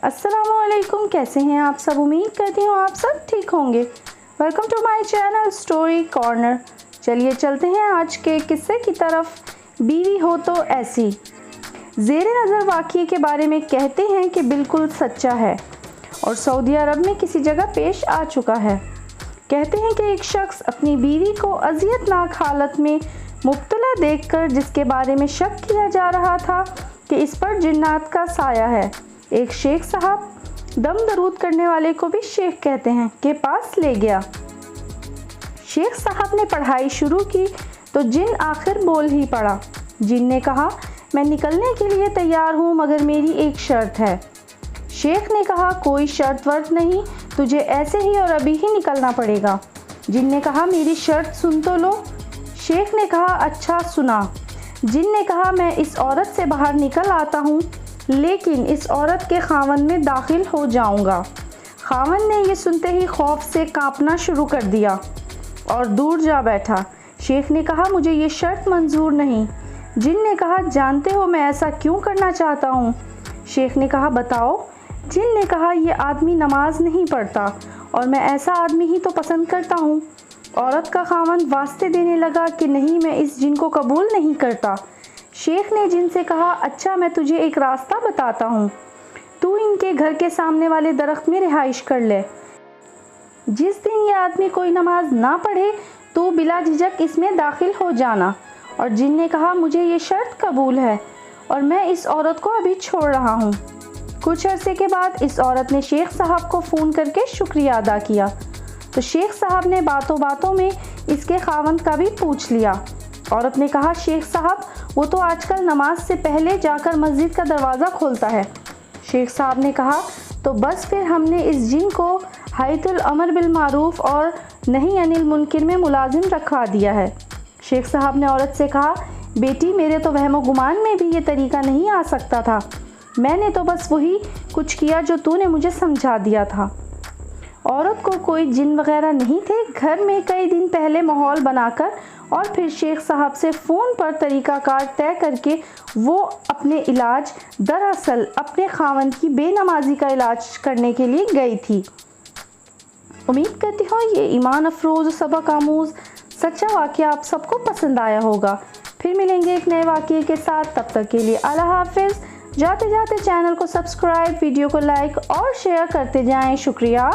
अस्सलामुअलैकुम, कैसे हैं आप सब। उम्मीद करती हूँ आप सब ठीक होंगे। Welcome to my channel story corner. चलिए चलते हैं आज के किस्से की तरफ। बीवी हो तो ऐसी। ज़ेरे नज़र वाक़ये के बारे में कहते हैं कि बिल्कुल सच्चा है और सऊदी अरब में किसी जगह पेश आ चुका है। कहते हैं कि एक शख्स अपनी बीवी को अज़ियतनाक हालत में मुब्तला देखकर, जिसके बारे में शक किया जा रहा था कि इस पर जिन्नात का साया है, एक शेख साहब, दम दरूद करने वाले को भी शेख कहते हैं, के पास ले गया। शेख साहब ने पढ़ाई शुरू की तो जिन आखिर बोल ही पड़ा। जिन ने कहा, मैं निकलने के लिए तैयार हूँ मगर मेरी एक शर्त है। शेख ने कहा, कोई शर्त वर्त नहीं, तुझे ऐसे ही और अभी ही निकलना पड़ेगा। जिन ने कहा, मेरी शर्त सुन तो लो। शेख ने कहा, अच्छा सुना। जिन ने कहा, मैं इस औरत से बाहर निकल आता हूँ लेकिन इस औरत के खावन में दाखिल हो जाऊंगा। खावन ने ये सुनते ही खौफ से कांपना शुरू कर दिया और दूर जा बैठा। शेख ने कहा, मुझे ये शर्त मंजूर नहीं। जिन ने कहा, जानते हो मैं ऐसा क्यों करना चाहता हूँ। शेख ने कहा, बताओ। जिन ने कहा, ये आदमी नमाज नहीं पढ़ता और मैं ऐसा आदमी ही तो पसंद करता हूँ। औरत का खावन वास्ते देने लगा कि नहीं, मैं इस जिन को कबूल नहीं करता। शेख ने जिन से कहा, अच्छा मैं तुझे एक रास्ता बताता हूँ, तू इनके घर के सामने वाले दरख्त में रिहाइश कर ले। जिस दिन ये आदमी कोई नमाज ना पढ़े तो बिला झिझक इसमें दाखिल हो जाना। और जिन ने कहा, मुझे ये शर्त कबूल है और मैं इस औरत को अभी छोड़ रहा हूँ। कुछ अरसे के बाद इस औरत ने शेख साहब को फ़ोन करके शुक्रिया अदा किया तो शेख साहब ने बातों बातों में इसके खावंद का भी पूछ लिया। औरत ने कहा, शेख साहब वो तो आजकल नमाज से पहले जाकर मस्जिद का दरवाज़ा खोलता है। शेख साहब ने कहा, तो बस फिर हमने इस जिन को हायतुल अमर बिल मारूफ और नहीं अनिल मुनकिर में मुलाजिम रखवा दिया है। शेख साहब ने औरत से कहा, बेटी मेरे तो वहमो गुमान में भी ये तरीका नहीं आ सकता था। मैंने तो बस वही कुछ किया जो तूने मुझे समझा दिया था। औरत को कोई जिन वगैरह नहीं थे। घर में कई दिन पहले माहौल बनाकर और फिर शेख साहब से फ़ोन पर तरीक़ाकार तय करके वो अपने इलाज, दरअसल अपने खावंद की बेनमाजी का इलाज करने के लिए गई थी। उम्मीद करती हूँ ये ईमान अफरोज़ सबक आमूज़ सच्चा वाक़या आप सबको पसंद आया होगा। फिर मिलेंगे एक नए वाक़ये के साथ, तब तक के लिए अल्लाह हाफ़िज़। जाते जाते चैनल को सब्सक्राइब, वीडियो को लाइक और शेयर करते जाएं। शुक्रिया।